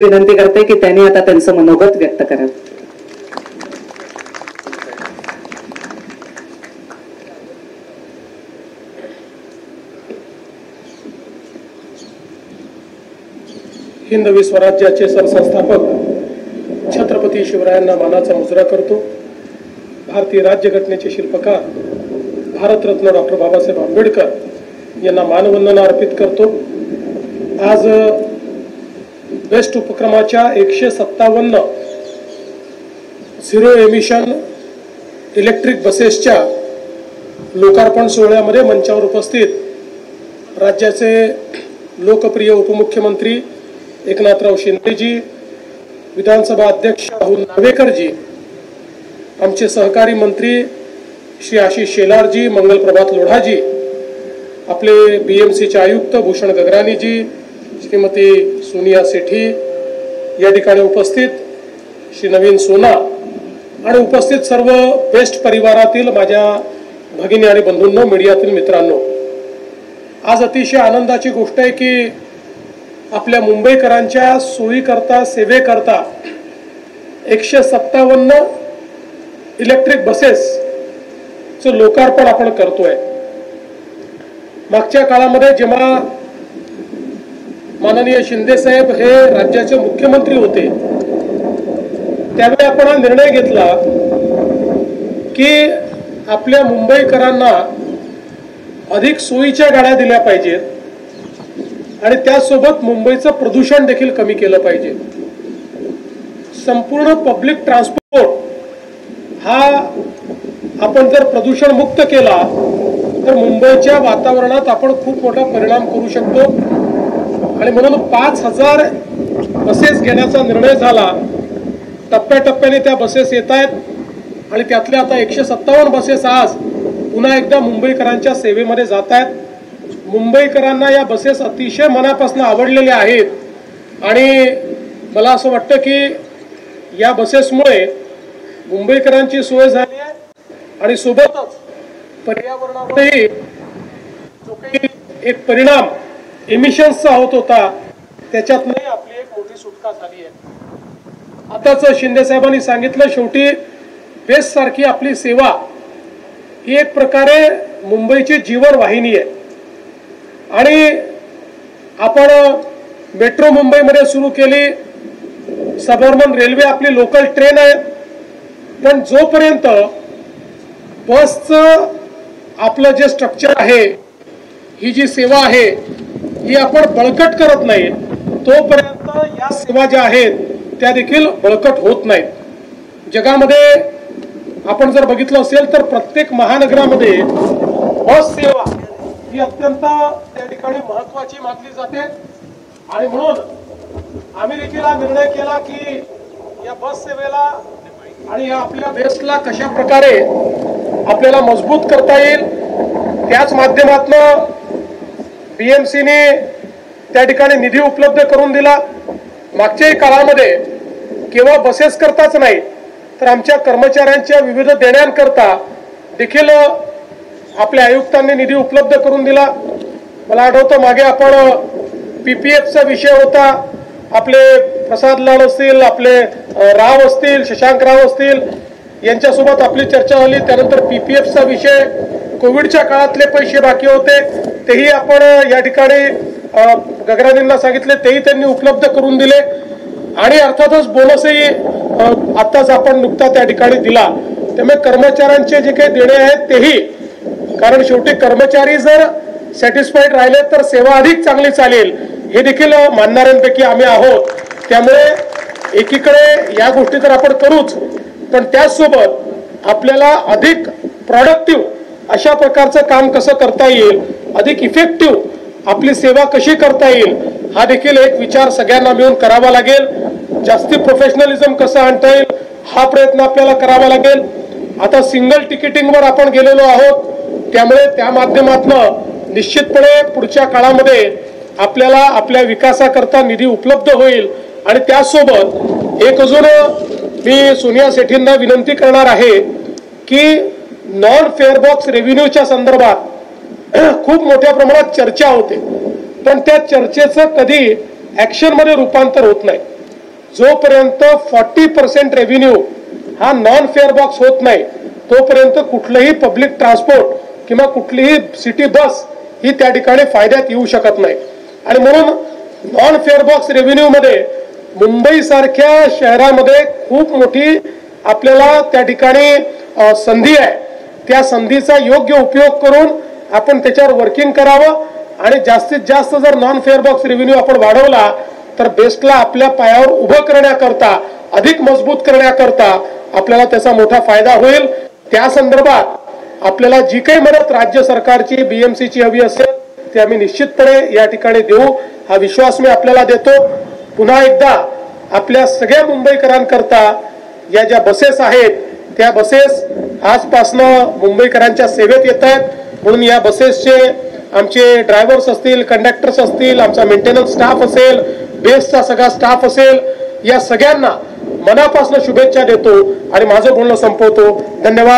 विनंती करते की त्यांनी आता त्यांचं मनोगत व्यक्त करावं। हिंदवी स्वराज्याचे सरसंस्थापक छत्रपती शिवरायांना मानाचा मुजरा करतो। भारतीय राज्यघटनेचे शिल्पकार भारतरत्न डॉक्टर बाबासाहेब आंबेडकर यांना मानवंदना अर्पित करतो। आज बेस्ट उपक्रमाच्या 157 झिरो एमिशन इलेक्ट्रिक बसेसच्या लोकार्पण सोहळ्यामध्ये मंचावर उपस्थित राज्याचे लोकप्रिय उपमुख्यमंत्री एकनाथराव शिंदेजी, विधानसभा अध्यक्ष राहुल नार्वेकरजी, आमचे सहकारी मंत्री श्री आशिष शेलारजी, मंगलप्रभात लोढाजी, आपले बीएमसीचे आयुक्त भूषण गगरानीजी, श्रीमती सोनिया सेठी, या ठिकाणी उपस्थित श्री नवीन सोना आणि उपस्थित सर्व बेस्ट परिवारातील माझ्या भगिनी आणि बंधूंनो, मीडियातील मित्रांनो, आज अतिशय आनंदाची गोष्ट आहे की आपल्या मुंबईकरांच्या सोयीकरता सेवेकरता 157 इलेक्ट्रिक बसेसचं लोकार्पण आपण करतोय। मागच्या काळामध्ये जेव्हा माननीय शिंदे साहेब हे राज्याचे मुख्यमंत्री होते त्यावेळी आपण हा निर्णय घेतला की आपल्या मुंबईकरांना अधिक सोयीच्या गाड्या दिल्या पाहिजेत आणि त्यासोबत मुंबईचं प्रदूषण देखील कमी केलं पाहिजे। संपूर्ण पब्लिक ट्रान्सपोर्ट हा आपण जर प्रदूषण मुक्त केला तर मुंबईच्या वातावरणात आपण खूप मोठा परिणाम करू शकतो आणि म्हणून 5000 बसेस घेण्याचा निर्णय झाला। टप्प्याटप्प्याने त्या बसेस येत आहेत आणि त्यातल्या आता 157 बसेस आज पुन्हा एकदा मुंबईकरांच्या सेवेमध्ये जात आहेत। मुंबईकरांना या बसेस अतिशय मनापासून आवडलेल्या आहेत आणि मला असं वाटतं की या बसेसमुळे मुंबईकरांची सोय झाली आहे आणि सोबतच पर्यावरणावरही जो काही एक परिणाम एमिशन्सचा होत होता त्याच्यातही आपली एक मोठी सुटका झाली आहे। आताच शिंदे साहेबांनी सांगितलं, शेवटी बेस्ट सारखी आपली सेवा ही एक प्रकारे मुंबईची जीवन वाहिनी आहे आणि आपण मेट्रो मुंबईमध्ये सुरू केली, सबअर्बन रेल्वे आपली लोकल ट्रेन आहे, पण जोपर्यंत बसचं आपलं जे स्ट्रक्चर आहे, ही जी सेवा आहे ही आपण बळकट करत नाही तोपर्यंत या सेवा ज्या आहेत त्या देखील बळकट होत नाहीत। जगामध्ये आपण जर बघितलं असेल तर प्रत्येक महानगरामध्ये बस सेवा ही अत्यंत त्या ठिकाणी महत्त्वाची मानली जाते आणि म्हणून आम्ही देखील हा निर्णय केला की या बस सेवेला आणि या आपल्या बेस्टला कशा प्रकारे आपल्याला मजबूत करता येईल, त्याच माध्यमातून बीएमसीने त्या ठिकाणी निधी उपलब्ध करून दिला। मागच्याही काळामध्ये केवळ बसेस करताच नाही तर आमच्या कर्मचाऱ्यांच्या विविध देण्यांकरता देखील आपल्या आयुक्तांनी निधी उपलब्ध करून दिला। मला आठवतं मागे आपण पीपीएफचा विषय होता, आपले प्रसाद लाड असतील, आपले राव असतील, शशांक राव असतील, यांच्यासोबत आपली चर्चा झाली। त्यानंतर पीपीएफचा विषय, कोविडच्या काळातले पैसे बाकी होते तेही आपण या ठिकाणी गगरानींना सांगितले, तेही त्यांनी उपलब्ध करून दिले आणि अर्थातच बोनसही आत्ताच आपण नुकता त्या ठिकाणी दिला। त्यामुळे कर्मचाऱ्यांचे जे काही देणे आहेत तेही, कारण शेवटी कर्मचारी जर सॅटिस्फाईड राहिले तर सेवा अधिक चांगली चालेल हे देखील मानणाऱ्यांपैकी आम्ही आहोत। त्यामुळे एकीकडे या गोष्टी तर आपण करूच, पण त्याचसोबत आपल्याला अधिक प्रोडक्टिव्ह अशा प्रकारचं काम कसं करता येईल, अधिक इफेक्टिव्ह आपली सेवा कशी करता येईल हा देखील एक विचार सगळ्यांना मिळून करावा लागेल। जास्ती प्रोफेशनलिझम कसं आणता येईल हा प्रयत्न आपल्याला करावा लागेल। आता सिंगल तिकिटिंगवर आपण गेलेलो आहोत, त्यामुळे त्या माध्यमातून निश्चितपणे पुढच्या काळामध्ये आपल्याला आपल्या विकासाकरता निधी उपलब्ध होईल आणि त्यासोबत एक अजून मी सोनिया सेठींना विनंती करणार आहे की नॉन फेअर बॉक्स रेव्हेन्यूच्या संदर्भात खूप मोठ्या प्रमाणात चर्चा होते, पण त्या चर्चेचं कधी ऍक्शन मध्ये रूपांतर होत नाही। जोपर्यंत 40% रेव्हेन्यू हा नॉन फेअर बॉक्स होत नाही तोपर्यंत कुठलंही पब्लिक ट्रान्सपोर्ट किंवा कुठलीही सिटी बस ही त्या ठिकाणी फायद्यात येऊ शकत नाही. आणि म्हणून नॉन फेअर बॉक्स रेव्हेन्यू मध्ये मुंबई सारख्या शहरामध्ये खूप मोठी आपल्याला त्या ठिकाणी संधी आहे. त्या संधीचा योग्य उपयोग करून आपण त्याच्यावर वर्किंग करावं आणि जास्तीत जास्त जर नॉन फेअर बॉक्स रेव्हेन्यू आपण वाढवला तर बेस्टला आपल्या पायावर उभं करण्याकरता अधिक मजबूत करण्याकरता आपल्याला त्याचा मोठा फायदा होईल. त्या संदर्भात आपल्याला जी काही मदत राज्य सरकारची बीएमसीची हवी असेल ते आम्ही निश्चितपणे या ठिकाणी देऊ हा विश्वास मी आपल्याला देतो. पुन्हा एकदा आपल्या सगळ्या मुंबईकरांकरता या ज्या बसेस आहेत त्या बसेस आजपासनं मुंबईकरांच्या सेवेत येत आहेत. म्हणून या बसेसचे आमचे ड्रायव्हर्स असतील, कंडक्टर्स असतील, आमचा मेंटेनन्स स्टाफ असेल, बेसचा सगळा स्टाफ असेल, या सगळ्यांना मनापासून शुभेच्छा देतो आणि माझं बोलणं संपवतो. धन्यवाद.